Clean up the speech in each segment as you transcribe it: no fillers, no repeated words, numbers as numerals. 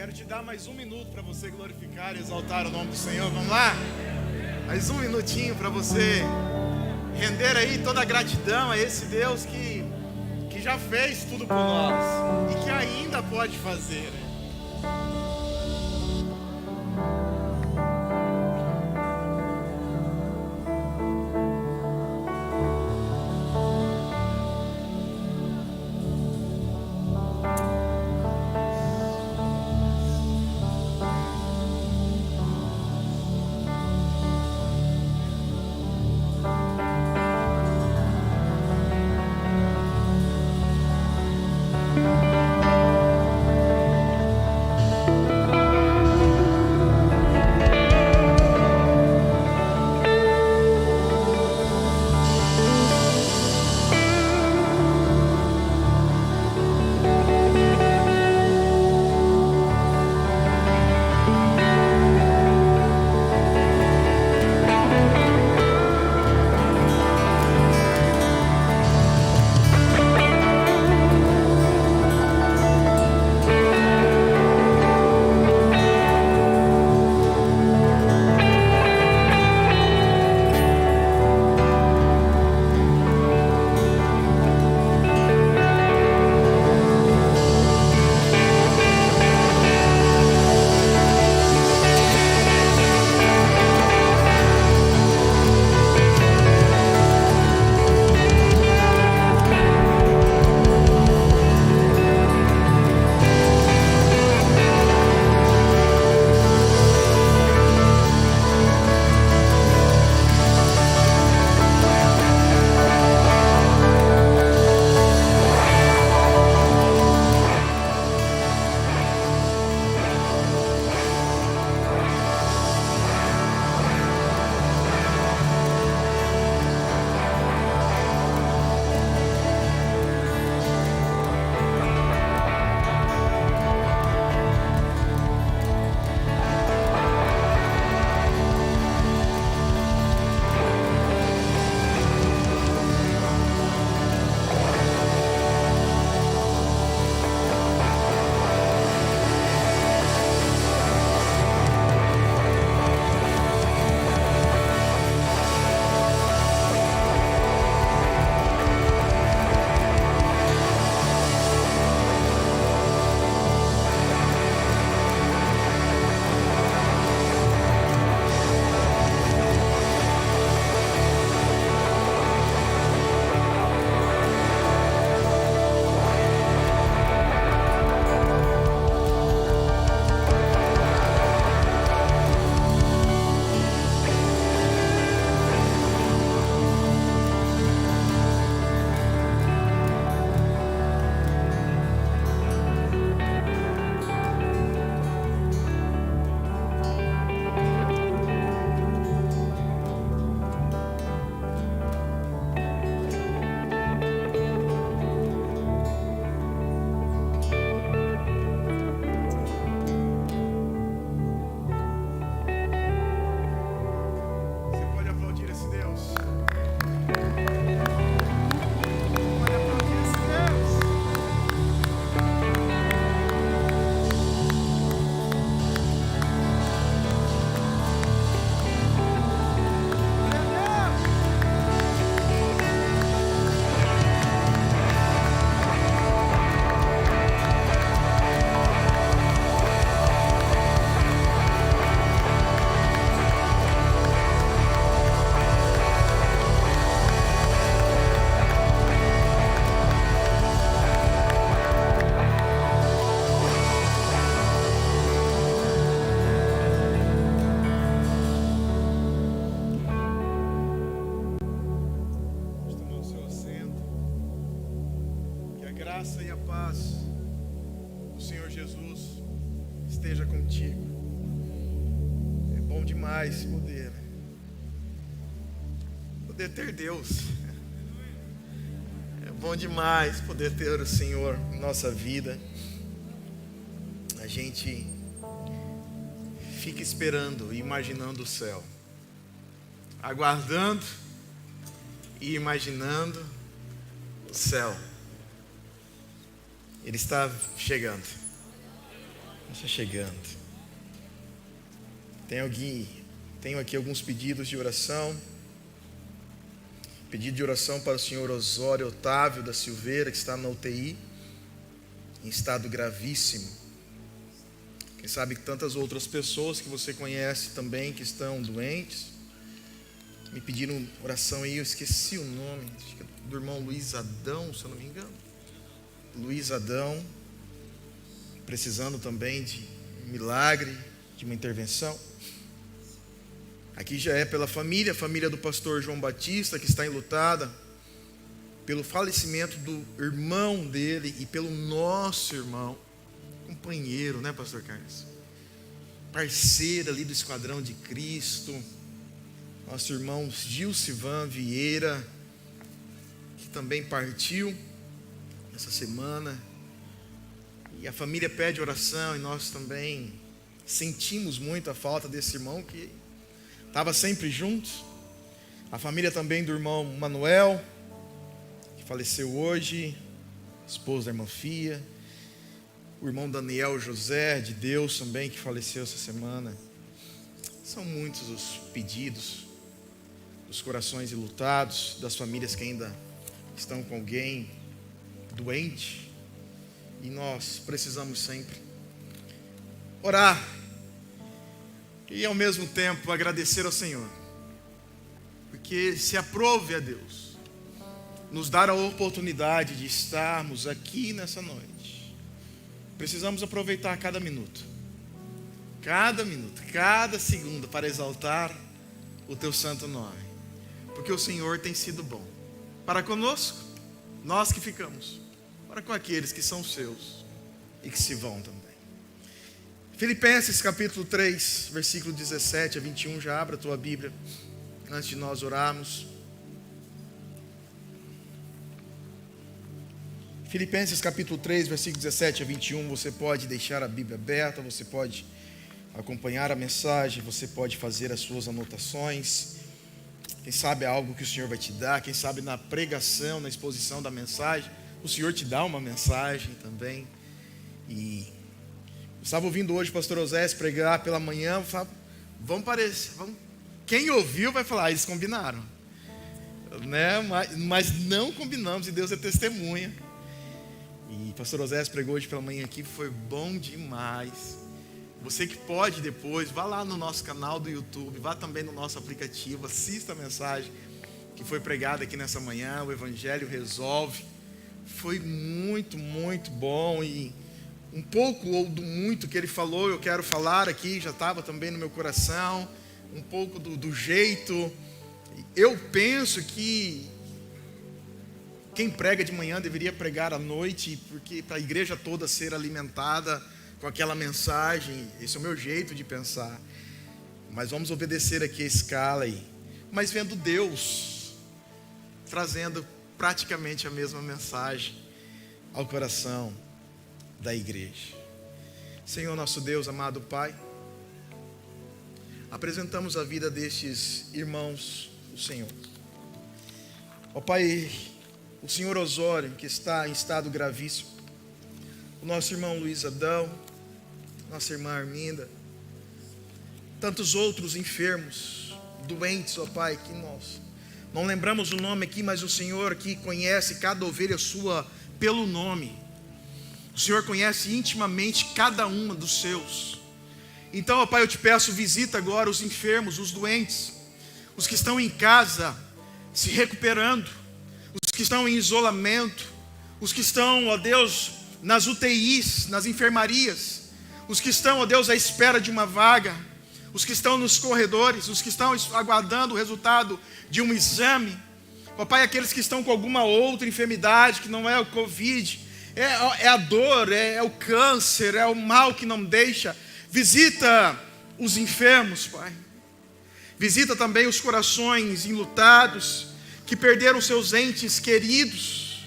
Quero te dar mais um minuto para você glorificar e exaltar o nome do Senhor. Vamos lá? Mais um minutinho para você render aí toda a gratidão a esse Deus que já fez tudo por nós e que ainda pode fazer. graça e a paz do Senhor Jesus esteja contigo. É bom demais poder ter Deus. É bom demais poder ter o Senhor em nossa vida. A gente fica esperando e imaginando o céu, aguardando e imaginando o céu. Ele está chegando. Está chegando. Tenho aqui alguns pedidos de oração. Pedido de oração para o senhor Osório Otávio da Silveira, que está na UTI, em estado gravíssimo. Quem sabe que tantas outras pessoas que você conhece também que estão doentes. Me pediram oração aí, eu esqueci o nome, acho que é do irmão Luiz Adão, se eu não me engano. Luiz Adão, precisando também de um milagre, de uma intervenção. Aqui já é pela família, a família do pastor João Batista, que está enlutada pelo falecimento do irmão dele e pelo nosso irmão, companheiro, né, pastor Carlos? Parceiro ali do Esquadrão de Cristo, nosso irmão Gilcivan Vieira, que também partiu essa semana. E a família pede oração e nós também sentimos muito a falta desse irmão que estava sempre juntos. A família também do irmão Manuel, que faleceu hoje, esposo da irmã Fia. O irmão Daniel José de Deus também, que faleceu essa semana. São muitos os pedidos dos corações enlutados, das famílias que ainda estão com alguém doente. E nós precisamos sempre orar e ao mesmo tempo agradecer ao Senhor, porque se aprove a Deus nos dar a oportunidade de estarmos aqui nessa noite. Precisamos aproveitar cada minuto, cada segundo para exaltar o teu santo nome, porque o Senhor tem sido bom para conosco, nós que ficamos, para com aqueles que são seus e que se vão também. Filipenses capítulo 3, versículo 17 a 21, já abra a tua Bíblia antes de nós orarmos. Filipenses capítulo 3, versículo 17 a 21, você pode deixar a Bíblia aberta, você pode acompanhar a mensagem, você pode fazer as suas anotações. Quem sabe é algo que o Senhor vai te dar, quem sabe na pregação, na exposição da mensagem, o Senhor te dá uma mensagem também. E eu estava ouvindo hoje o pastor Osés pregar pela manhã, eu falava, quem ouviu vai falar, eles combinaram, né? Mas não combinamos, e Deus é testemunha. E o pastor Osés pregou hoje pela manhã aqui, foi bom demais. Você que pode depois, vá lá no nosso canal do YouTube, vá também no nosso aplicativo, assista a mensagem que foi pregada aqui nessa manhã, o Evangelho Resolve. Foi muito, muito bom, e um pouco ou do muito que ele falou, eu quero falar aqui, já estava também no meu coração, um pouco do jeito. Eu penso que quem prega de manhã deveria pregar à noite, porque para a igreja toda ser alimentada com aquela mensagem. Esse é o meu jeito de pensar. Mas vamos obedecer aqui a escala aí. Mas vendo Deus trazendo praticamente a mesma mensagem ao coração da igreja. Senhor nosso Deus, amado Pai, apresentamos a vida destes irmãos do Senhor. Ó Pai, o Senhor Osório, que está em estado gravíssimo, o nosso irmão Luiz Adão, nossa irmã Arminda, tantos outros enfermos, doentes, ó Pai, que nós não lembramos o nome aqui, mas o Senhor que conhece cada ovelha sua pelo nome. O Senhor conhece intimamente cada uma dos seus. Então, ó Pai, eu te peço, visita agora os enfermos, os doentes, os que estão em casa se recuperando, os que estão em isolamento, os que estão, ó Deus, nas UTIs, nas enfermarias, os que estão, ó Deus, à espera de uma vaga, os que estão nos corredores, os que estão aguardando o resultado de um exame, ó Pai, aqueles que estão com alguma outra enfermidade que não é o Covid, é a dor, é o câncer, é o mal que não deixa. Visita os enfermos, Pai. Visita também os corações enlutados, que perderam seus entes queridos,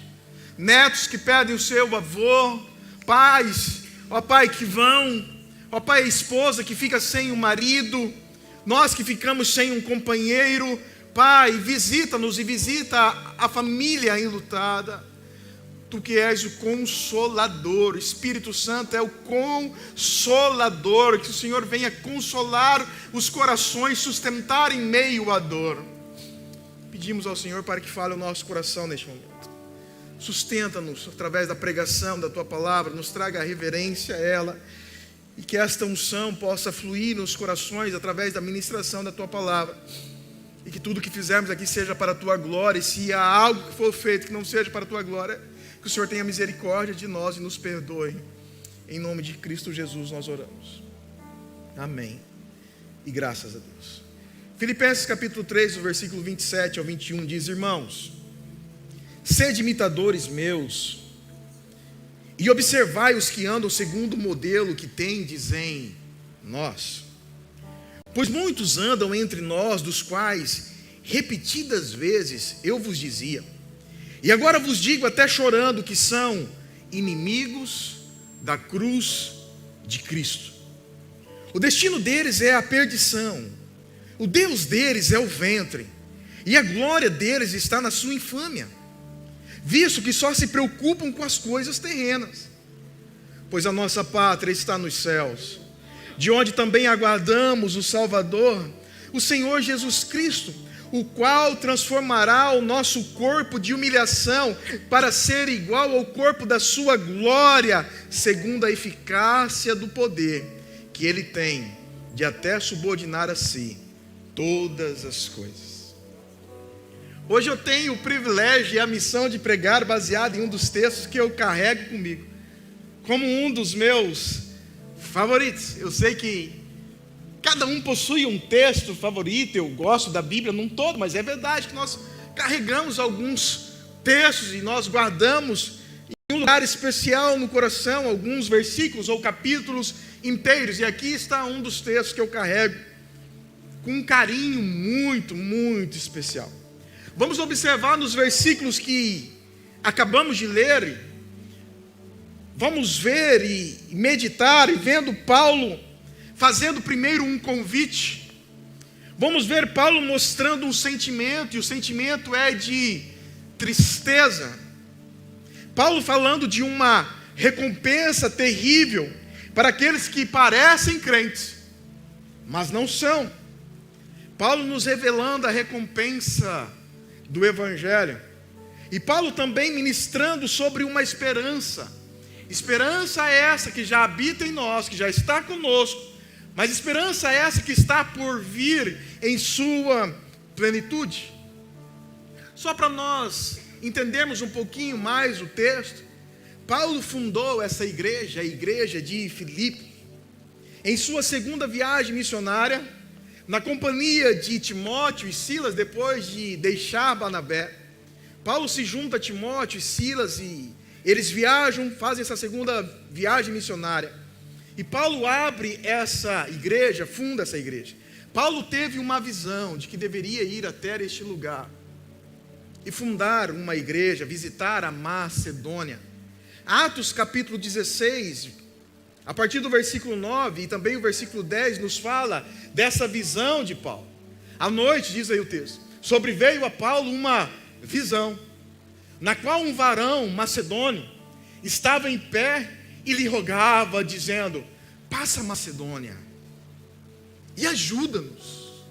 netos que perdem o seu avô, pais, ó Pai, que vão, ó Pai, a esposa que fica sem o marido, nós que ficamos sem um companheiro. Pai, visita-nos e visita a família enlutada. Tu que és o Consolador, o Espírito Santo é o Consolador, que o Senhor venha consolar os corações, sustentar em meio à dor. Pedimos ao Senhor para que fale o nosso coração neste momento. Sustenta-nos através da pregação da Tua palavra, nos traga a reverência a ela, e que esta unção possa fluir nos corações através da ministração da Tua palavra, e que tudo que fizermos aqui seja para a Tua glória, e se há algo que for feito que não seja para a Tua glória, que o Senhor tenha misericórdia de nós e nos perdoe. Em nome de Cristo Jesus nós oramos. Amém. E graças a Deus. Filipenses capítulo 3, versículo 27 ao 21 diz: irmãos, sede imitadores meus, e observai os que andam segundo o modelo que tendes em nós. Pois muitos andam entre nós, dos quais repetidas vezes eu vos dizia, e agora vos digo até chorando, que são inimigos da cruz de Cristo. O destino deles é a perdição, o Deus deles é o ventre, e a glória deles está na sua infâmia, visto que só se preocupam com as coisas terrenas. Pois a nossa pátria está nos céus, de onde também aguardamos o Salvador, o Senhor Jesus Cristo, o qual transformará o nosso corpo de humilhação para ser igual ao corpo da sua glória, segundo a eficácia do poder que Ele tem de até subordinar a si todas as coisas. Hoje eu tenho o privilégio e a missão de pregar baseado em um dos textos que eu carrego comigo, como um dos meus favoritos. Eu sei que cada um possui um texto favorito, eu gosto da Bíblia num todo, mas é verdade que nós carregamos alguns textos e nós guardamos em um lugar especial no coração alguns versículos ou capítulos inteiros. E aqui está um dos textos que eu carrego com um carinho muito, muito especial. Vamos observar nos versículos que acabamos de ler, vamos ver e meditar, e vendo Paulo fazendo primeiro um convite. Vamos ver Paulo mostrando um sentimento, e o sentimento é de tristeza. Paulo falando de uma recompensa terrível para aqueles que parecem crentes, mas não são. Paulo nos revelando a recompensa do Evangelho. E Paulo também ministrando sobre uma esperança. Esperança essa que já habita em nós, que já está conosco, mas esperança essa que está por vir em sua plenitude. Só para nós entendermos um pouquinho mais o texto, Paulo fundou essa igreja, a igreja de Filipe, em sua segunda viagem missionária, na companhia de Timóteo e Silas, depois de deixar Barnabé. Paulo se junta a Timóteo e Silas e eles viajam, fazem essa segunda viagem missionária. E Paulo abre essa igreja, funda essa igreja. Paulo teve uma visão de que deveria ir até este lugar e fundar uma igreja, visitar a Macedônia. Atos capítulo 16, a partir do versículo 9 e também o versículo 10 nos fala dessa visão de Paulo. À noite, diz aí o texto, sobreveio a Paulo uma visão, na qual um varão macedônio estava em pé e lhe rogava, dizendo: passa a Macedônia e ajuda-nos.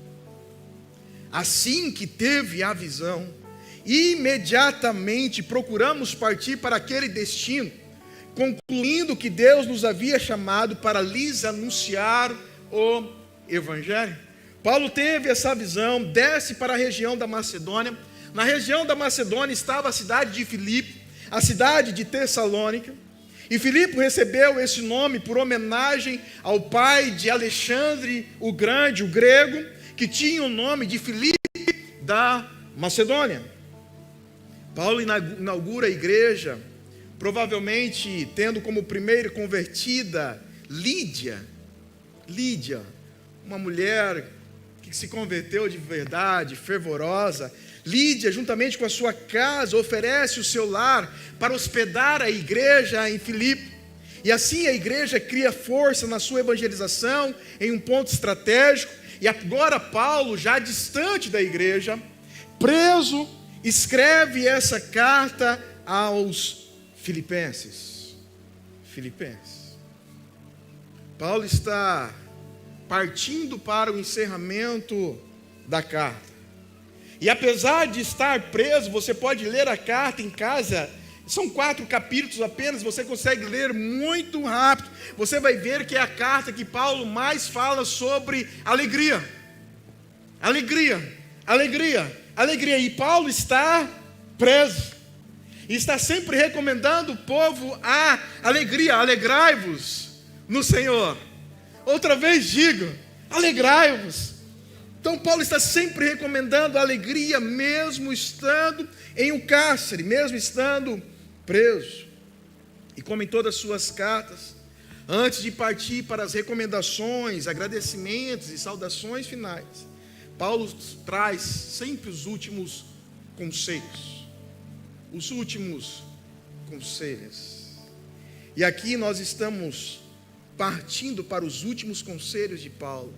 Assim que teve a visão, imediatamente procuramos partir para aquele destino, concluindo que Deus nos havia chamado para lhes anunciar o Evangelho. Paulo teve essa visão, desce para a região da Macedônia. Na região da Macedônia estava a cidade de Filipe, a cidade de Tessalônica. E Filipe recebeu esse nome por homenagem ao pai de Alexandre o Grande, o grego, que tinha o nome de Filipe da Macedônia. Paulo inaugura a igreja, provavelmente tendo como primeira convertida Lídia, uma mulher que se converteu de verdade, fervorosa. Lídia, juntamente com a sua casa, oferece o seu lar para hospedar a igreja em Filipe. E assim a igreja cria força na sua evangelização em um ponto estratégico. E agora Paulo, já distante da igreja, preso, escreve essa carta aos Filipenses. Paulo está partindo para o encerramento da carta. E apesar de estar preso, você pode ler a carta em casa. São 4 capítulos apenas, você consegue ler muito rápido. Você vai ver que é a carta que Paulo mais fala sobre alegria. Alegria. E Paulo está preso. E está sempre recomendando o povo a alegria. Alegrai-vos no Senhor. Outra vez digo, alegrai-vos. Então Paulo está sempre recomendando a alegria, mesmo estando em um cárcere, mesmo estando preso. E como em todas as suas cartas, antes de partir para as recomendações, agradecimentos e saudações finais, Paulo traz sempre os últimos conselhos. E aqui nós estamos partindo para os últimos conselhos de Paulo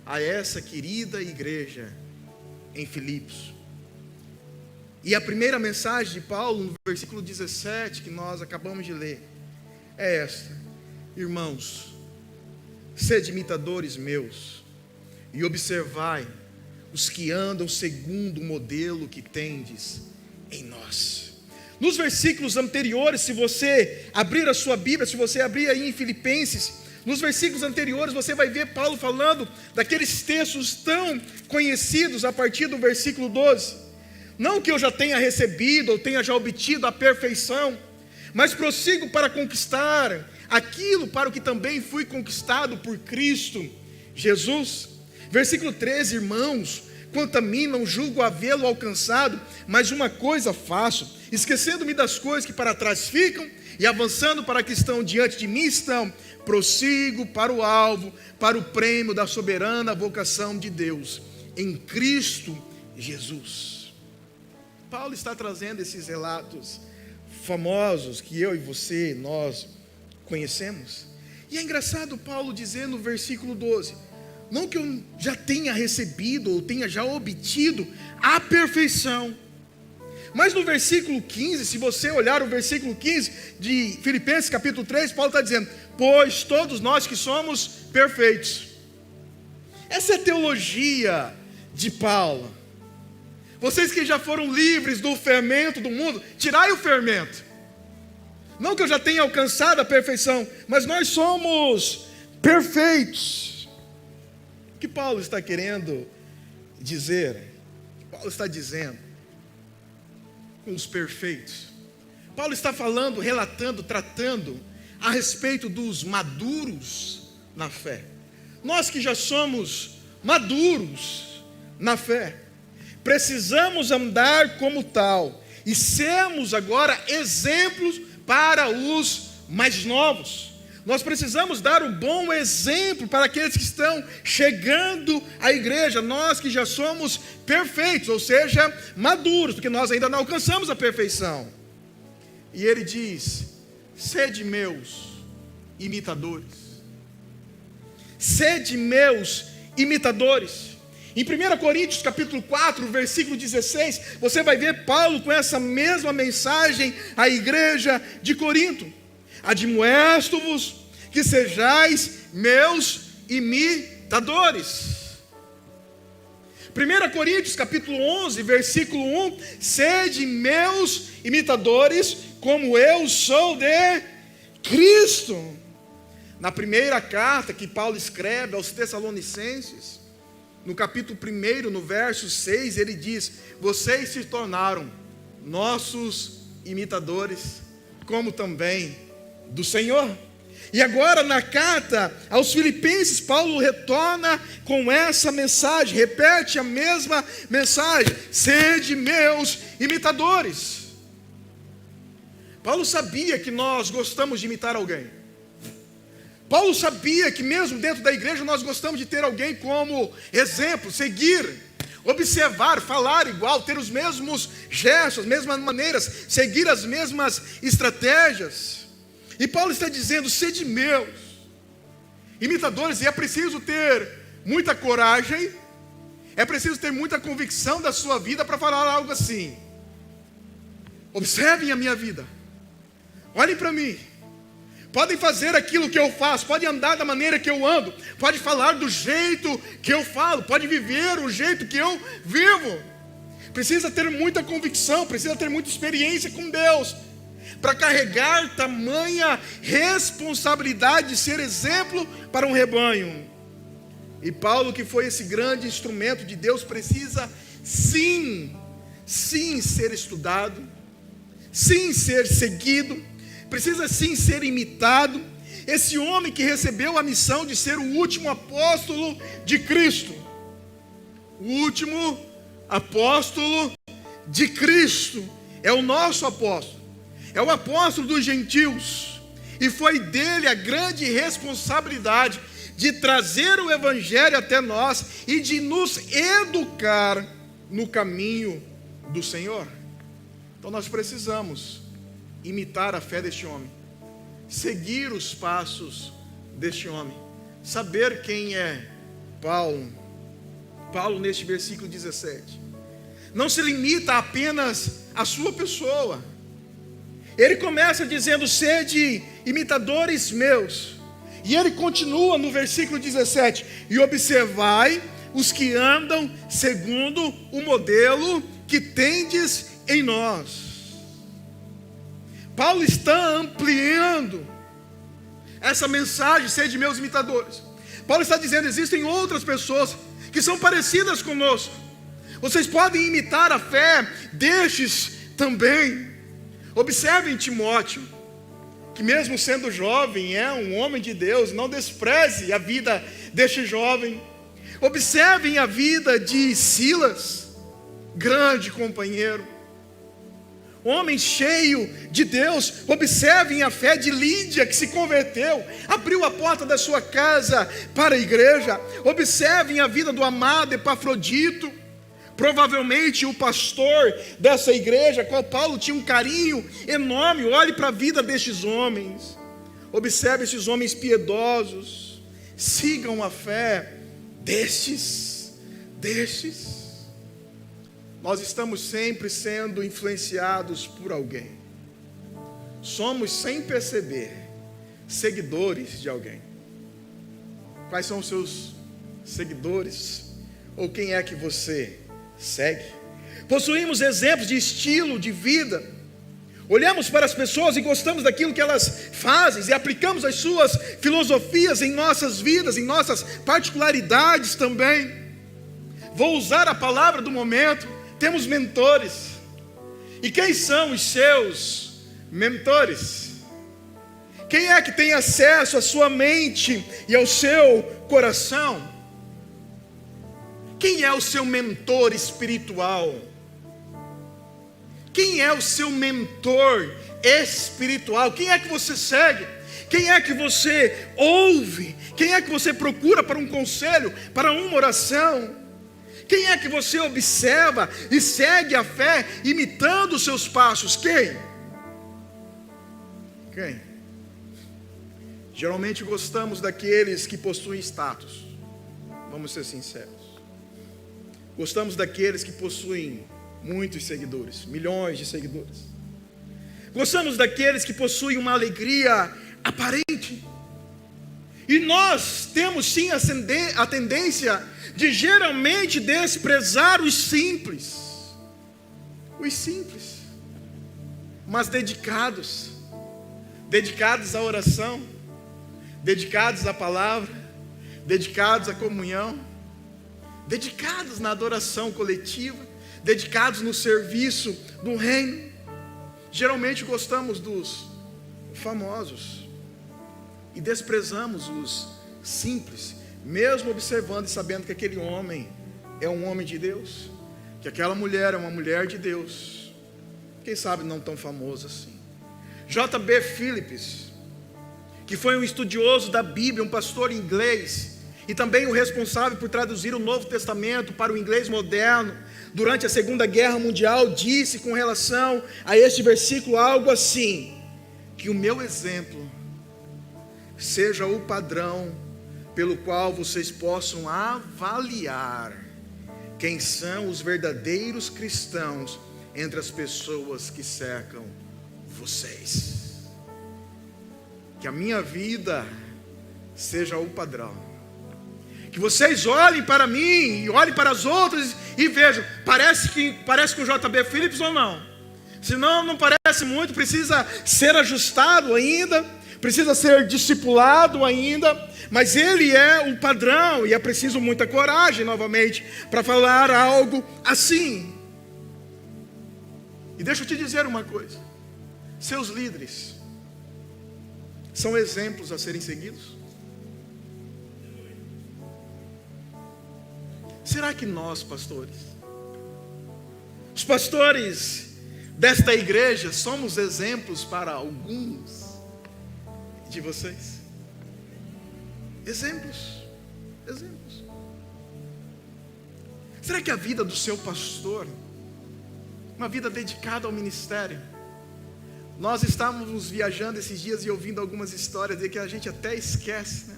a essa querida igreja em Filipos. E a primeira mensagem de Paulo, no versículo 17, que nós acabamos de ler, é esta: irmãos, sede imitadores meus, e observai os que andam segundo o modelo que tendes em nós. Nos versículos anteriores, se você abrir a sua Bíblia, se você abrir aí em Filipenses, nos versículos anteriores você vai ver Paulo falando daqueles textos tão conhecidos a partir do versículo 12. Não que eu já tenha recebido ou tenha já obtido a perfeição, mas prossigo para conquistar aquilo para o que também fui conquistado por Cristo Jesus. Versículo 13, irmãos, quanto a mim não julgo havê-lo alcançado, mas uma coisa faço, esquecendo-me das coisas que para trás ficam e avançando para que estão diante de mim estão, prossigo para o alvo, para o prêmio da soberana vocação de Deus em Cristo Jesus. Paulo está trazendo esses relatos famosos que eu e você, nós conhecemos. E é engraçado Paulo dizer no versículo 12, não que eu já tenha recebido ou tenha já obtido a perfeição, mas no versículo 15, se você olhar o versículo 15 de Filipenses capítulo 3, Paulo está dizendo, pois todos nós que somos perfeitos. Essa é a teologia de Paulo. Vocês que já foram livres do fermento do mundo, tirai o fermento. Não que eu já tenha alcançado a perfeição, mas nós somos perfeitos. O que Paulo está querendo dizer? Paulo está dizendo com os perfeitos. Paulo está falando, relatando, tratando a respeito dos maduros na fé. Nós que já somos maduros na fé, precisamos andar como tal e sermos agora exemplos para os mais novos. Nós precisamos dar um bom exemplo para aqueles que estão chegando à igreja, nós que já somos perfeitos, ou seja, maduros, porque nós ainda não alcançamos a perfeição. E ele diz, sede meus imitadores. Sede meus imitadores. Em 1 Coríntios capítulo 4, versículo 16, você vai ver Paulo com essa mesma mensagem à igreja de Corinto. Admoesto-vos que sejais meus imitadores. 1 Coríntios capítulo 11, versículo 1, sede meus imitadores, como eu sou de Cristo. Na primeira carta que Paulo escreve aos Tessalonicenses, no capítulo 1, no verso 6, ele diz, vocês se tornaram nossos imitadores, como também do Senhor. E agora na carta aos Filipenses, Paulo retorna com essa mensagem, repete a mesma mensagem, sede meus imitadores. Paulo sabia que nós gostamos de imitar alguém. Paulo sabia que mesmo dentro da igreja nós gostamos de ter alguém como exemplo, seguir, observar, falar igual, ter os mesmos gestos, as mesmas maneiras, seguir as mesmas estratégias. E Paulo está dizendo, sede meus imitadores, e é preciso ter muita coragem, é preciso ter muita convicção da sua vida para falar algo assim. Observem a minha vida, Olhem para mim. Podem fazer aquilo que eu faço, podem andar da maneira que eu ando, pode falar do jeito que eu falo, pode viver o jeito que eu vivo. Precisa ter muita convicção, precisa ter muita experiência com Deus para carregar tamanha responsabilidade de ser exemplo para um rebanho. E Paulo, que foi esse grande instrumento de Deus, precisa sim ser estudado, sim ser seguido, precisa sim ser imitado. Esse homem que recebeu a missão de ser o último apóstolo de Cristo, o último apóstolo de Cristo, é o nosso apóstolo, é o apóstolo dos gentios, e foi dele a grande responsabilidade de trazer o evangelho até nós e de nos educar no caminho do Senhor. Então nós precisamos imitar a fé deste homem, seguir os passos deste homem, saber quem é Paulo. Paulo, neste versículo 17, não se limita apenas à sua pessoa. Ele começa dizendo: sede imitadores meus. E ele continua no versículo 17: e observai os que andam segundo o modelo que tendes em nós. Paulo está ampliando essa mensagem: sede meus imitadores. Paulo está dizendo: existem outras pessoas que são parecidas conosco, vocês podem imitar a fé destes também. Observem Timóteo, que mesmo sendo jovem é um homem de Deus. Não despreze a vida deste jovem. Observem a vida de Silas, grande companheiro, homem cheio de Deus. Observem a fé de Lídia, que se converteu, abriu a porta da sua casa para a igreja. Observem a vida do amado Epafrodito, provavelmente o pastor dessa igreja, qual Paulo tinha um carinho enorme. Olhe para a vida destes homens, observe esses homens piedosos, sigam a fé destes. Nós estamos sempre sendo influenciados por alguém, somos, sem perceber, seguidores de alguém. Quais são os seus seguidores? Ou quem é que você segue? Possuímos exemplos de estilo de vida, olhamos para as pessoas e gostamos daquilo que elas fazem e aplicamos as suas filosofias em nossas vidas, em nossas particularidades também. Vou usar a palavra do momento: temos mentores. E quem são os seus mentores? Quem é que tem acesso à sua mente e ao seu coração? Quem é o seu mentor espiritual? Quem é o seu mentor espiritual? Quem é que você segue? Quem é que você ouve? Quem é que você procura para um conselho, para uma oração? Quem é que você observa e segue a fé, imitando os seus passos? Quem? Geralmente gostamos daqueles que possuem status, vamos ser sinceros. Gostamos daqueles que possuem muitos seguidores, milhões de seguidores. Gostamos daqueles que possuem uma alegria aparente. E nós temos sim a tendência de geralmente desprezar os simples, mas dedicados à oração, dedicados à palavra, dedicados à comunhão, dedicados na adoração coletiva, dedicados no serviço do reino. Geralmente gostamos dos famosos e desprezamos os simples, mesmo observando e sabendo que aquele homem é um homem de Deus, que aquela mulher é uma mulher de Deus, quem sabe não tão famoso assim. J.B. Phillips, que foi um estudioso da Bíblia, um pastor inglês, e também o responsável por traduzir o Novo Testamento para o inglês moderno durante a Segunda Guerra Mundial, disse com relação a este versículo algo assim: que o meu exemplo seja o padrão pelo qual vocês possam avaliar quem são os verdadeiros cristãos entre as pessoas que cercam vocês. que a minha vida seja o padrão. Que vocês olhem para mim e olhem para as outras e vejam, parece com o JB Phillips ou não? Se não parece muito, precisa ser ajustado ainda, precisa ser discipulado ainda, mas ele é um padrão e é preciso muita coragem novamente para falar algo assim. E deixa eu te dizer uma coisa: seus líderes são exemplos a serem seguidos? Será que nós, pastores, os pastores desta igreja, somos exemplos para alguns de vocês? Exemplos. Será que a vida do seu pastor, uma vida dedicada ao ministério? Nós estávamos viajando esses dias e ouvindo algumas histórias de que a gente até esquece, né?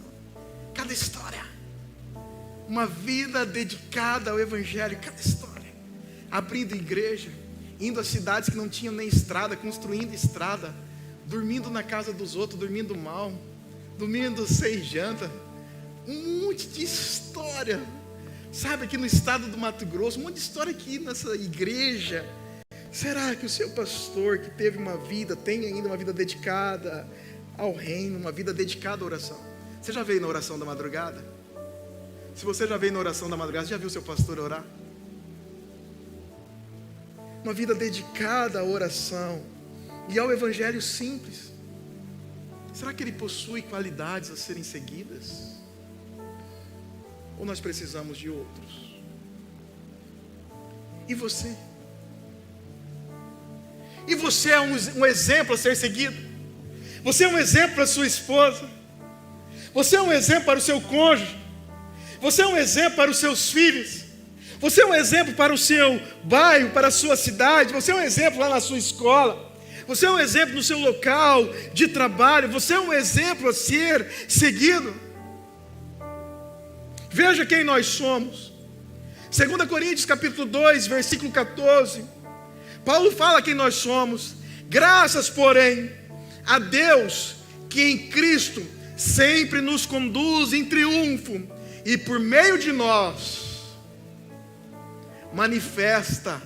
Cada história, uma vida dedicada ao evangelho, cada história, abrindo igreja, indo a cidades que não tinham nem estrada, construindo estrada, dormindo na casa dos outros, dormindo mal, dormindo sem janta, um monte de história, sabe, aqui no estado do Mato Grosso, um monte de história aqui nessa igreja. Será que o seu pastor que teve uma vida, tem ainda uma vida dedicada ao reino, uma vida dedicada à oração? Você já veio na oração da madrugada? Se você já veio na oração da madrugada, já viu seu pastor orar? Uma vida dedicada à oração e ao evangelho simples. Será que ele possui qualidades a serem seguidas? Ou nós precisamos de outros? E você? E você é um exemplo a ser seguido? Você é um exemplo para a sua esposa? Você é um exemplo para o seu cônjuge? Você é um exemplo para os seus filhos? Você é um exemplo para o seu bairro, para a sua cidade? Você é um exemplo lá na sua escola? Você é um exemplo no seu local de trabalho? Você é um exemplo a ser seguido? Veja quem nós somos. 2 Coríntios capítulo 2, versículo 14. Paulo fala quem nós somos. Graças, porém, a Deus, que em Cristo sempre nos conduz em triunfo, e por meio de nós manifesta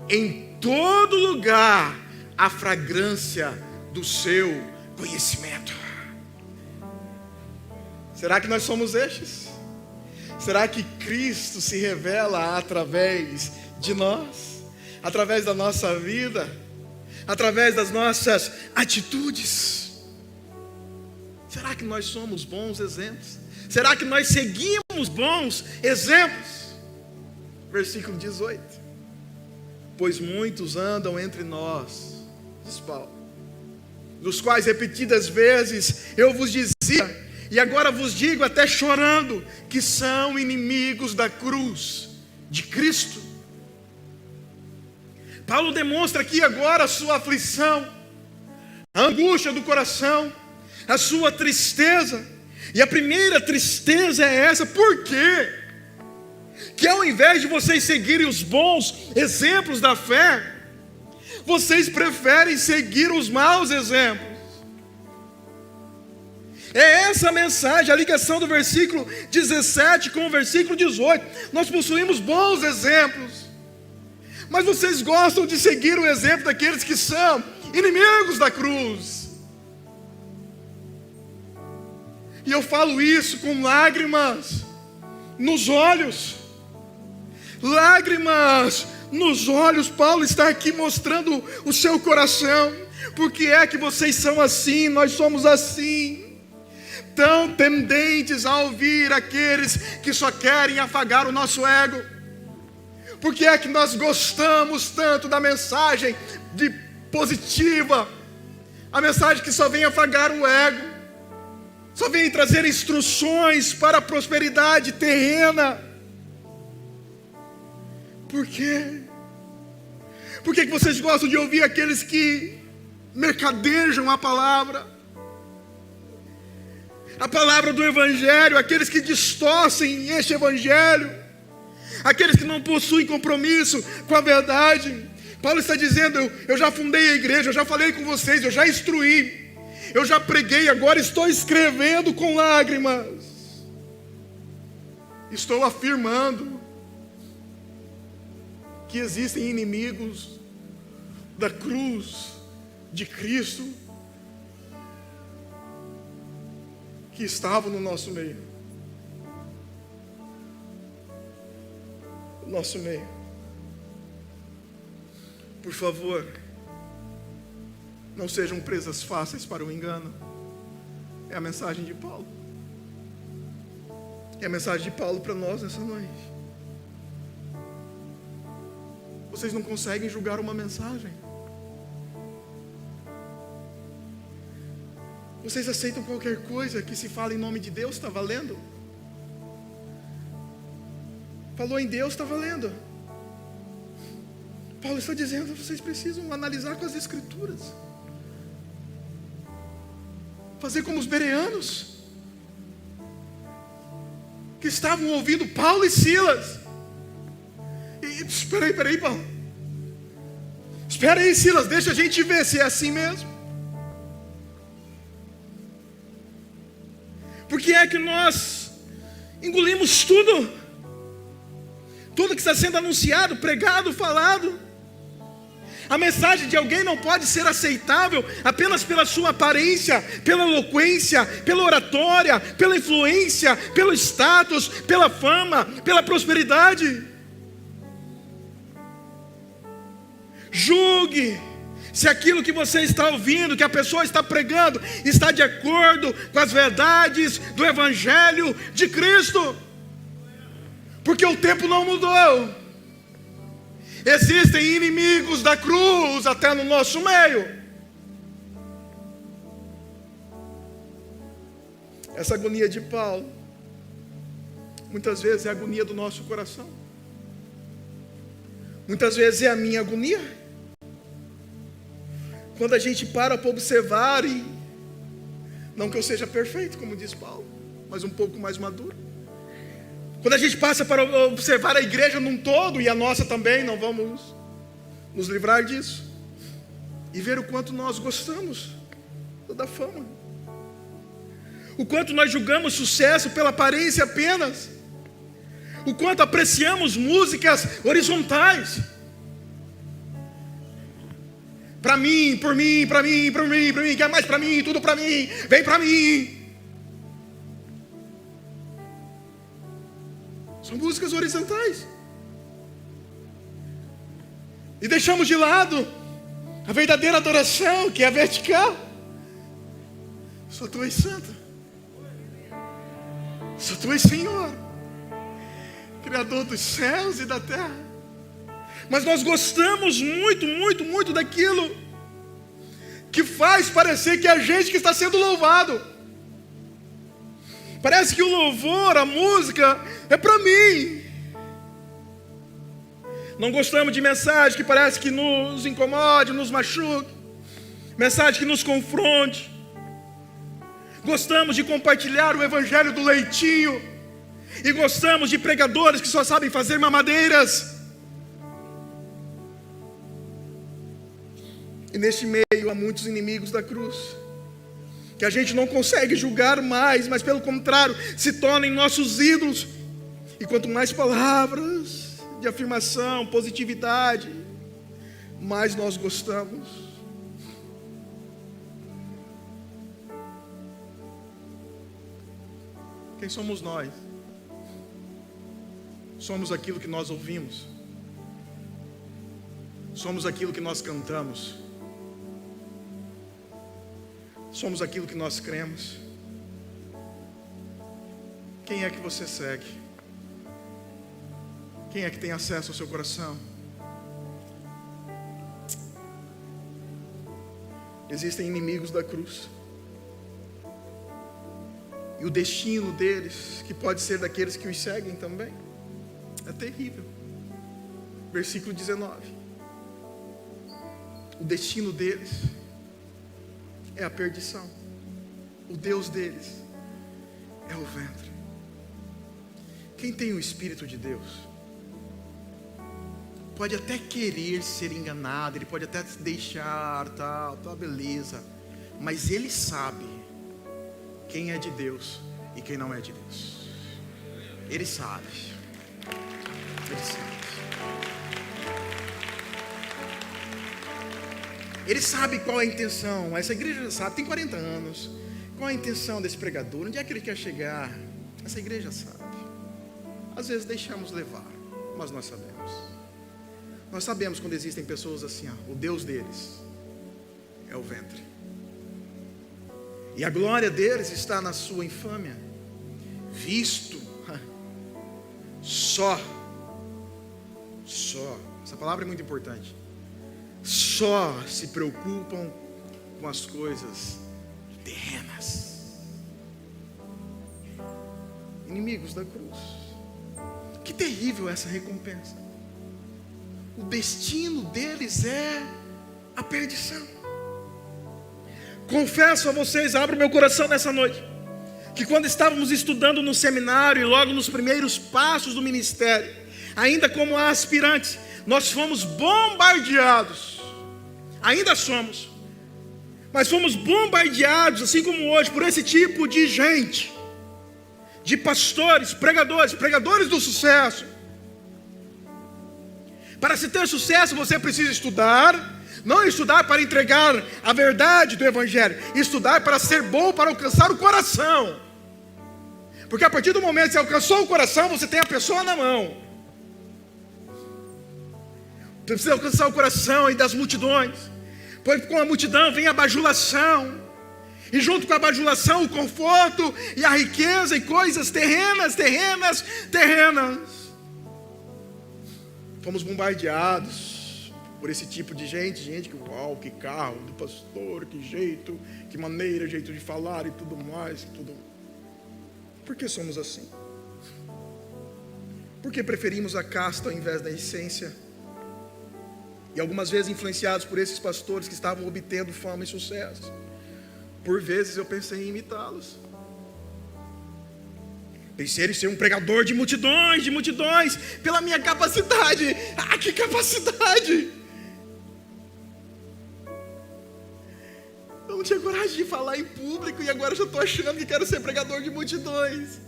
em todo lugar a fragrância do seu conhecimento. Será que nós somos estes? Será que Cristo se revela através de nós? Através da nossa vida? Através das nossas atitudes? Será que nós somos bons exemplos? Será que nós seguimos bons exemplos? Versículo 18. Pois muitos andam entre nós, diz Paulo, dos quais repetidas vezes eu vos dizia, e agora vos digo até chorando, que são inimigos da cruz de Cristo. Paulo demonstra aqui agora a sua aflição, a angústia do coração, a sua tristeza. E a primeira tristeza é essa: por quê? Que ao invés de vocês seguirem os bons exemplos da fé, vocês preferem seguir os maus exemplos. É essa a mensagem, a ligação do versículo 17 com o versículo 18. Nós possuímos bons exemplos, mas vocês gostam de seguir o exemplo daqueles que são inimigos da cruz. E eu falo isso com lágrimas nos olhos. Lágrimas nos olhos. Paulo está aqui mostrando o seu coração. Por que é que vocês são assim? Nós somos assim. Tão tendentes a ouvir aqueles que só querem afagar o nosso ego. Por que é que nós gostamos tanto da mensagem positiva? A mensagem que só vem afagar o ego. Só vem trazer instruções para a prosperidade terrena. Por quê? Por que vocês gostam de ouvir aqueles que mercadejam a palavra do Evangelho, aqueles que distorcem este Evangelho, aqueles que não possuem compromisso com a verdade? Paulo está dizendo: eu já fundei a igreja, eu já falei com vocês, eu já instruí. Eu já preguei, agora estou escrevendo com lágrimas. Estou afirmando que existem inimigos da cruz de Cristo que estavam no nosso meio. Nosso meio. Por favor, não sejam presas fáceis para o engano. É a mensagem de Paulo. É a mensagem de Paulo para nós nessa noite. Vocês não conseguem julgar uma mensagem. Vocês aceitam qualquer coisa que se fala em nome de Deus, está valendo? Falou em Deus, está valendo. Paulo está dizendo, vocês precisam analisar com as Escrituras. Fazer como os bereanos, que estavam ouvindo Paulo e Silas. Espera aí, Paulo. Espera aí, Silas, deixa a gente ver se é assim mesmo. Por que é que nós engolimos tudo que está sendo anunciado, pregado, falado? A mensagem de alguém não pode ser aceitável apenas pela sua aparência, pela eloquência, pela oratória, pela influência, pelo status, pela fama, pela prosperidade. Julgue se aquilo que você está ouvindo, que a pessoa está pregando, está de acordo com as verdades do Evangelho de Cristo. Porque o tempo não mudou. Existem inimigos da cruz até no nosso meio. Essa agonia de Paulo, muitas vezes é a agonia do nosso coração. Muitas vezes é a minha agonia. Quando a gente para observar, e não que eu seja perfeito, como diz Paulo, mas um pouco mais maduro. Quando a gente passa para observar a igreja num todo, e a nossa também, não vamos nos livrar disso, e ver o quanto nós gostamos da fama, o quanto nós julgamos sucesso pela aparência apenas, o quanto apreciamos músicas horizontais, para mim, por mim, para mim, para mim, para mim, quer mais para mim, tudo para mim, vem para mim. São músicas horizontais. E deixamos de lado a verdadeira adoração, que é a vertical. Só Tu és santo. Só Tu és Senhor, Criador dos céus e da terra. Mas nós gostamos muito daquilo que faz parecer que é a gente que está sendo louvado. Parece que o louvor, a música, é para mim. Não gostamos de mensagem que parece que nos incomode, nos machuque, mensagem que nos confronte. Gostamos de compartilhar o evangelho do leitinho, e gostamos de pregadores que só sabem fazer mamadeiras. E neste meio há muitos inimigos da cruz, que a gente não consegue julgar mais, mas pelo contrário, se tornam nossos ídolos. E quanto mais palavras de afirmação, positividade, mais nós gostamos. Quem somos nós? Somos aquilo que nós ouvimos. Somos aquilo que nós cantamos. Somos aquilo que nós cremos. Quem é que você segue? Quem é que tem acesso ao seu coração? Existem inimigos da cruz, e o destino deles, que pode ser daqueles que os seguem também, é terrível. Versículo 19. O destino deles é a perdição. O Deus deles é o ventre. Quem tem o Espírito de Deus pode até querer ser enganado, ele pode até deixar, tal, beleza. mas Ele sabe quem é de Deus e quem não é de Deus. Ele sabe. Ele sabe. Ele sabe qual é a intenção. Essa igreja já sabe, tem 40 anos. Qual é a intenção desse pregador? Onde é que ele quer chegar? Essa igreja sabe. Às vezes deixamos levar, mas nós sabemos. Nós sabemos quando existem pessoas assim, o Deus deles é o ventre. E a glória deles está na sua infâmia. Visto só. Essa palavra é muito importante. Só se preocupam com as coisas terrenas. Inimigos da cruz. Que terrível essa recompensa. O destino deles é a perdição. Confesso a vocês, abro meu coração nessa noite, que quando estávamos estudando no seminário e logo nos primeiros passos do ministério, ainda como aspirantes, nós fomos bombardeados, ainda somos, mas fomos bombardeados, assim como hoje, por esse tipo de gente, de pastores, pregadores do sucesso. Para se ter sucesso, você precisa estudar, não estudar para entregar a verdade do Evangelho, estudar para ser bom, para alcançar o coração. Porque a partir do momento que você alcançou o coração, você tem a pessoa na mão. Você precisa alcançar o coração e das multidões, pois com a multidão vem a bajulação, e junto com a bajulação o conforto e a riqueza e coisas terrenas. Fomos bombardeados por esse tipo de gente que uau, que carro do pastor, que jeito, que maneira, jeito de falar e tudo mais, Por que somos assim? Porque preferimos a casta ao invés da essência. E algumas vezes influenciados por esses pastores que estavam obtendo fama e sucesso. Por vezes eu pensei em imitá-los. Pensei em ser um pregador de multidões, pela minha capacidade. Ah, que capacidade! Eu não tinha coragem de falar em público e agora eu já estou achando que quero ser pregador de multidões.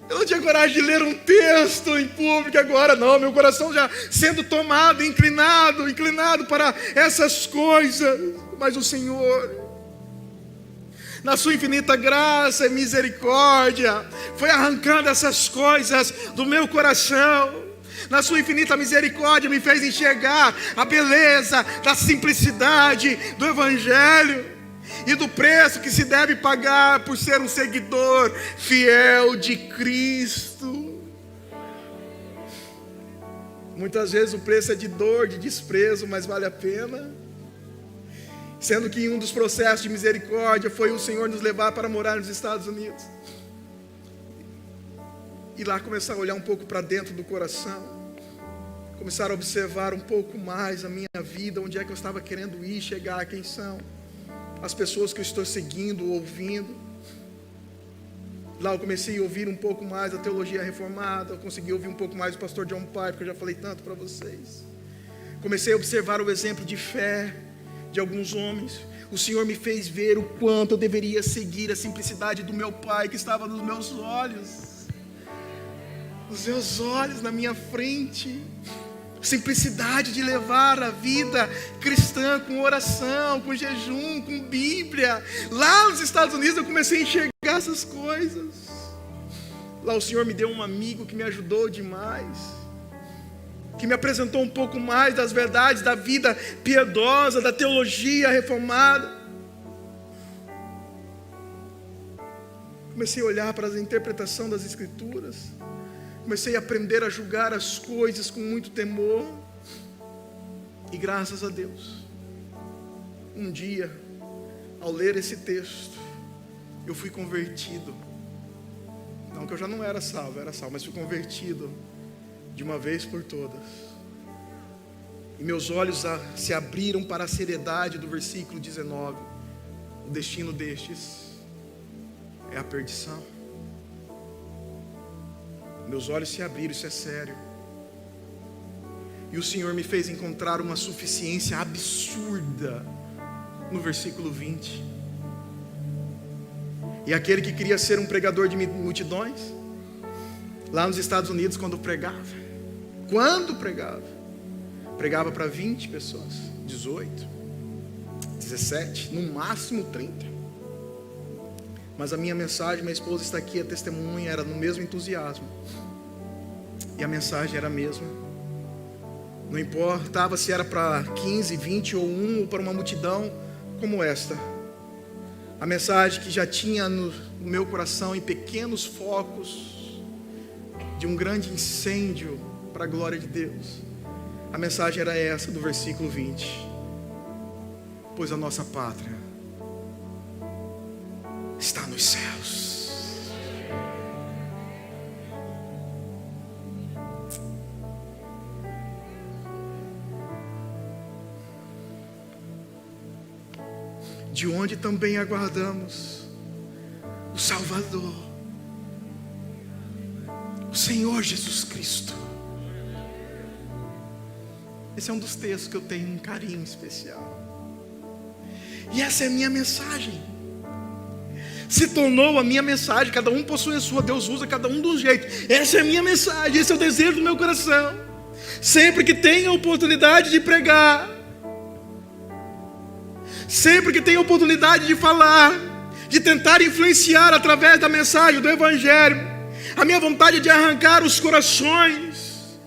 Eu não tinha coragem de ler um texto em público agora, não. Meu coração já sendo tomado, inclinado para essas coisas. Mas o Senhor, na sua infinita graça e misericórdia, foi arrancando essas coisas do meu coração. Na sua infinita misericórdia me fez enxergar a beleza da simplicidade do Evangelho e do preço que se deve pagar por ser um seguidor fiel de Cristo. Muitas vezes o preço é de dor, de desprezo, mas vale a pena. Sendo que em um dos processos de misericórdia foi o Senhor nos levar para morar nos Estados Unidos. E lá começar a olhar um pouco para dentro do coração. Começar a observar um pouco mais a minha vida, onde é que eu estava querendo ir, chegar, quem são as pessoas que eu estou seguindo, ouvindo. Lá eu comecei a ouvir um pouco mais a teologia reformada, eu consegui ouvir um pouco mais o pastor John Piper, que eu já falei tanto para vocês. Comecei a observar o exemplo de fé de alguns homens. O Senhor me fez ver o quanto eu deveria seguir a simplicidade do meu Pai, que estava nos meus olhos. Nos meus olhos, na minha frente. Simplicidade de levar a vida cristã com oração, com jejum, com Bíblia. Lá nos Estados Unidos eu comecei a enxergar essas coisas. Lá o Senhor me deu um amigo que me ajudou demais, que me apresentou um pouco mais das verdades da vida piedosa, da teologia reformada. Comecei a olhar para a interpretação das Escrituras. Comecei a aprender a julgar as coisas com muito temor. E graças a Deus, um dia, ao ler esse texto, eu fui convertido. Não que eu já não era salvo, mas fui convertido de uma vez por todas. E meus olhos se abriram para a seriedade do versículo 19. O destino destes é a perdição. Meus olhos se abriram, isso é sério. E o Senhor me fez encontrar uma suficiência absurda no versículo 20. E aquele que queria ser um pregador de multidões, lá nos Estados Unidos, quando pregava para 20 pessoas, 18, 17, no máximo 30. Mas a minha mensagem, minha esposa está aqui, a testemunha, era no mesmo entusiasmo. E a mensagem era a mesma. Não importava se era para 15, 20 ou 1, ou para uma multidão como esta. A mensagem que já tinha no meu coração, em pequenos focos de um grande incêndio para a glória de Deus. A mensagem era essa do versículo 20. Pois a nossa pátria está nos céus. De onde também aguardamos o Salvador, o Senhor Jesus Cristo. Esse é um dos textos que eu tenho um carinho especial. E essa é a minha mensagem. Se tornou a minha mensagem. Cada um possui a sua. Deus usa cada um de um jeito. Essa é a minha mensagem. Esse é o desejo do meu coração. Sempre que tenho a oportunidade de pregar, sempre que tenho a oportunidade de falar, de tentar influenciar através da mensagem do Evangelho, a minha vontade é de arrancar os corações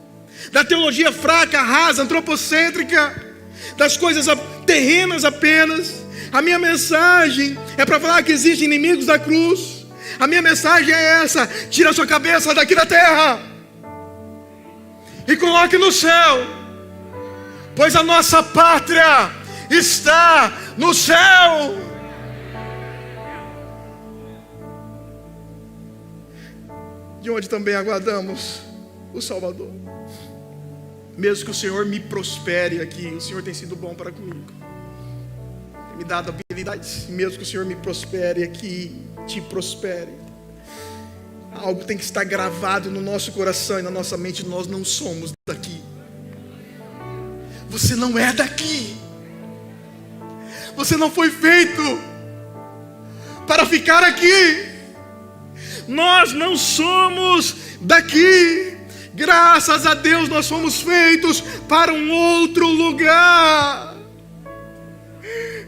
da teologia fraca, rasa, antropocêntrica, das coisas terrenas apenas. A minha mensagem é para falar que existem inimigos da cruz. A minha mensagem é essa: tira a sua cabeça daqui da terra e coloque no céu, pois a nossa pátria está no céu. De onde também aguardamos o Salvador. Mesmo que o Senhor me prospere aqui, o Senhor tem sido bom para comigo, tem me dado habilidades. Mesmo que o Senhor me prospere aqui, te prospere, algo tem que estar gravado no nosso coração e na nossa mente: nós não somos daqui. Você não é daqui. Você não foi feito para ficar aqui. Nós não somos daqui. Graças a Deus nós fomos feitos para um outro lugar.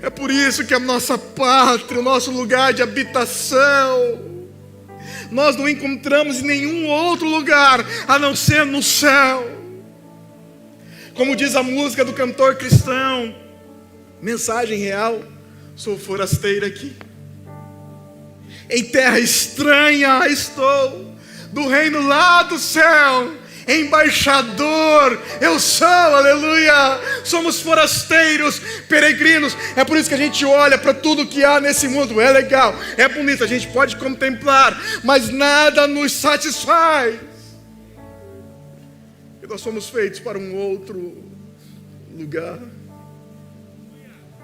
É por isso que a nossa pátria, o nosso lugar de habitação, nós não encontramos em nenhum outro lugar a não ser no céu. Como diz a música do cantor cristão, Mensagem Real: sou forasteiro aqui, em terra estranha estou, do reino lá do céu, embaixador eu sou, aleluia. Somos forasteiros, peregrinos. É por isso que a gente olha para tudo que há nesse mundo. É legal, é bonito, a gente pode contemplar, mas nada nos satisfaz. E nós somos feitos para um outro lugar.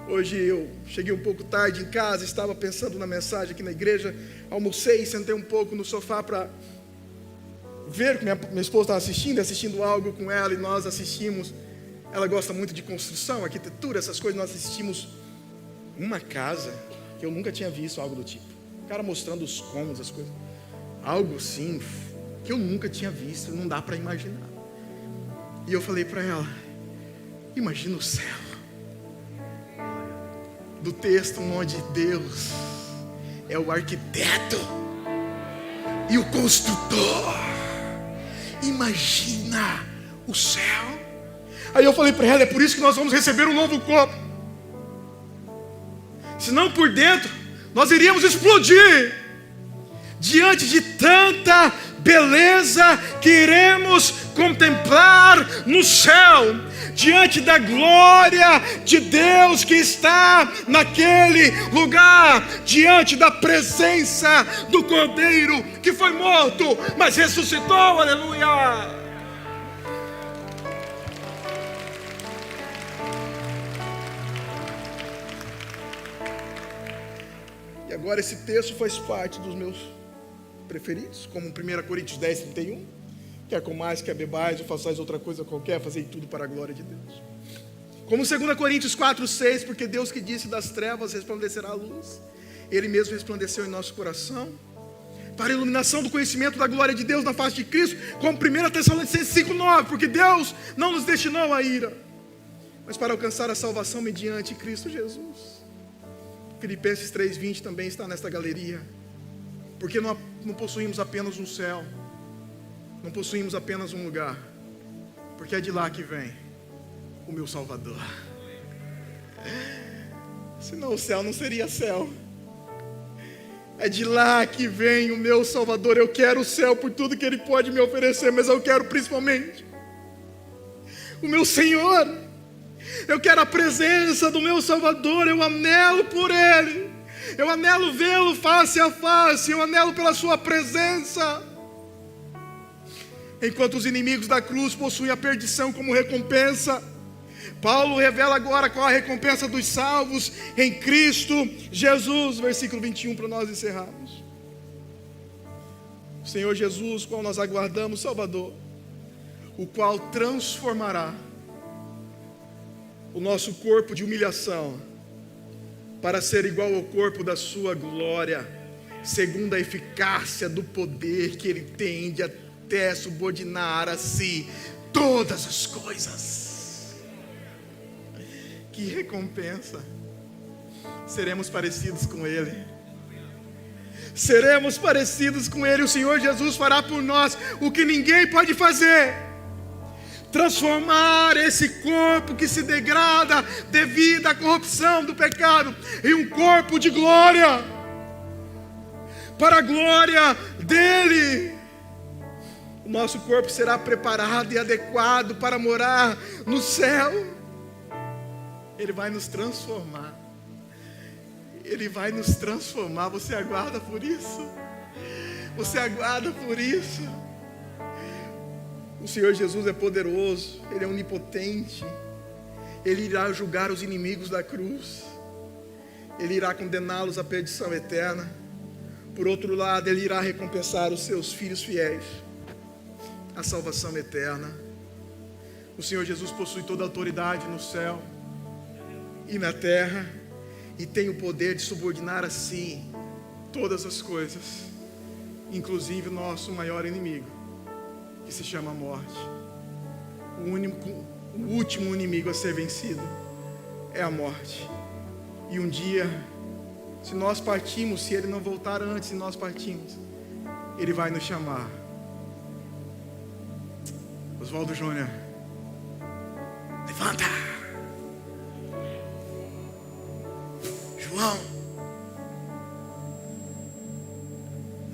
Hoje eu cheguei um pouco tarde em casa, estava pensando na mensagem aqui na igreja, almocei, sentei um pouco no sofá para ver que minha esposa estava assistindo algo com ela, e nós assistimos. Ela gosta muito de construção, arquitetura, essas coisas. Nós assistimos uma casa que eu nunca tinha visto algo do tipo. O cara mostrando os cômodos, as coisas, algo assim que eu nunca tinha visto, não dá para imaginar. E eu falei para ela: imagina o céu, do texto onde Deus é o arquiteto e o construtor. Imagina o céu. Aí eu falei para ela: é por isso que nós vamos receber um novo corpo. Senão por dentro nós iríamos explodir diante de tanta beleza que iremos contemplar no céu, diante da glória de Deus que está naquele lugar, diante da presença do Cordeiro que foi morto, mas ressuscitou, aleluia. E agora esse texto faz parte dos meus preferidos, como 1 Coríntios 10, 31. Quer comais, quer bebais, ou façais outra coisa qualquer, fazei tudo para a glória de Deus. Como 2 Coríntios 4:6, porque Deus que disse das trevas resplandecerá a luz, Ele mesmo resplandeceu em nosso coração, para a iluminação do conhecimento da glória de Deus na face de Cristo, como 1 Tessalonicenses 5:9, porque Deus não nos destinou a ira, mas para alcançar a salvação mediante Cristo Jesus. Filipenses 3:20 também está nesta galeria, porque não possuímos apenas um céu, não possuímos apenas um lugar, porque é de lá que vem o meu Salvador. Senão o céu não seria céu. É de lá que vem o meu Salvador. Eu quero o céu por tudo que Ele pode me oferecer, mas eu quero principalmente o meu Senhor. Eu quero a presença do meu Salvador. Eu anelo por Ele. Eu anelo vê-lo face a face. Eu anelo pela sua presença. Enquanto os inimigos da cruz possuem a perdição como recompensa, Paulo revela agora qual a recompensa dos salvos em Cristo Jesus. Versículo 21 para nós encerrarmos. O Senhor Jesus, qual nós aguardamos, Salvador, o qual transformará o nosso corpo de humilhação para ser igual ao corpo da sua glória, segundo a eficácia do poder que Ele tem de até subordinar a si todas as coisas. Que recompensa! Seremos parecidos com Ele. Seremos parecidos com Ele. O Senhor Jesus fará por nós o que ninguém pode fazer: transformar esse corpo que se degrada devido à corrupção do pecado em um corpo de glória, para a glória dEle. O nosso corpo será preparado e adequado para morar no céu. Ele vai nos transformar. Ele vai nos transformar. Você aguarda por isso? Você aguarda por isso? O Senhor Jesus é poderoso. Ele é onipotente. Ele irá julgar os inimigos da cruz. Ele irá condená-los à perdição eterna. Por outro lado, Ele irá recompensar os seus filhos fiéis a salvação eterna. O Senhor Jesus possui toda a autoridade no céu e na terra, e tem o poder de subordinar a si todas as coisas, inclusive o nosso maior inimigo, que se chama morte. O último inimigo a ser vencido é a morte. E um dia, se nós partimos, se Ele não voltar antes, se nós partimos, Ele vai nos chamar. Oswaldo Júnior, levanta. João,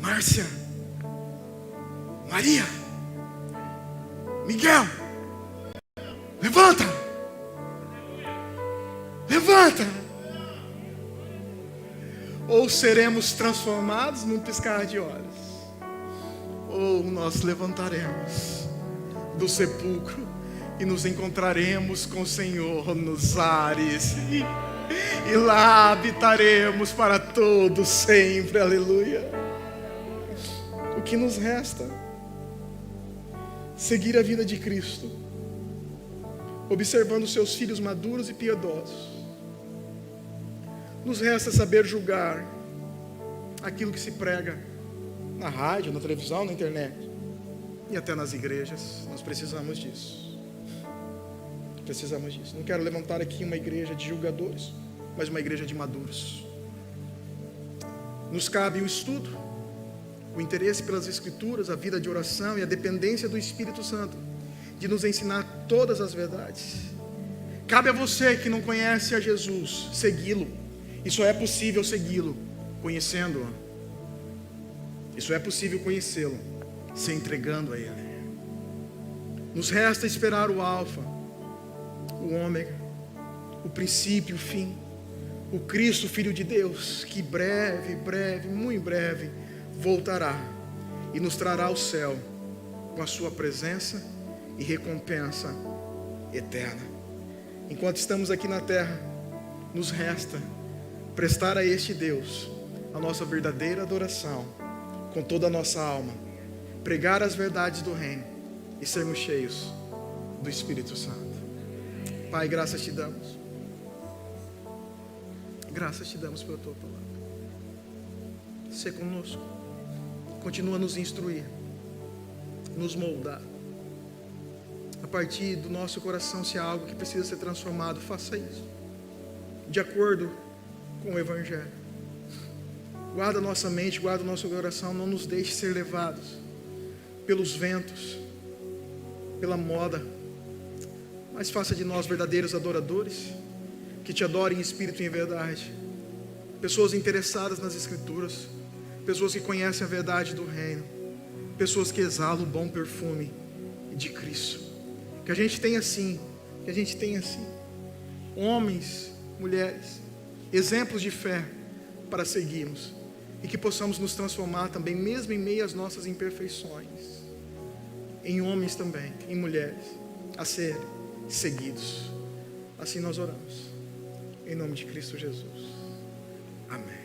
Márcia, Maria, Miguel, levanta. Levanta. Ou seremos transformados num piscar de olhos, ou nós levantaremos do sepulcro e nos encontraremos com o Senhor nos ares, e lá habitaremos para todos sempre. Aleluia. O que nos resta? Seguir a vida de Cristo, observando seus filhos maduros e piedosos. Nos resta saber julgar aquilo que se prega na rádio, na televisão, na internet e até nas igrejas. Nós precisamos disso. Precisamos disso. Não quero levantar aqui uma igreja de julgadores, mas uma igreja de maduros. Nos cabe o estudo, o interesse pelas Escrituras, a vida de oração e a dependência do Espírito Santo de nos ensinar todas as verdades. Cabe a você que não conhece a Jesus segui-lo. E só é possível segui-lo conhecendo-o. E só é possível conhecê-lo se entregando a Ele. Nos resta esperar o Alfa, o Ômega, o princípio e o fim, o Cristo, Filho de Deus, que breve, muito breve, voltará e nos trará ao céu com a sua presença e recompensa eterna. Enquanto estamos aqui na terra, nos resta prestar a este Deus a nossa verdadeira adoração com toda a nossa alma, pregar as verdades do reino e sermos cheios do Espírito Santo. Pai, graças te damos. Graças te damos pela tua palavra. Sê conosco. Continua a nos instruir, nos moldar. A partir do nosso coração, se há algo que precisa ser transformado, faça isso, de acordo com o Evangelho. Guarda nossa mente, guarda o nosso coração, não nos deixe ser levados pelos ventos, pela moda, mas faça de nós verdadeiros adoradores, que te adorem em espírito e em verdade, pessoas interessadas nas Escrituras, pessoas que conhecem a verdade do reino, pessoas que exalam o bom perfume de Cristo. Que a gente tenha assim, homens, mulheres, exemplos de fé para seguirmos, e que possamos nos transformar também, mesmo em meio às nossas imperfeições, em homens também, em mulheres, a serem seguidos. Assim nós oramos, em nome de Cristo Jesus. Amém.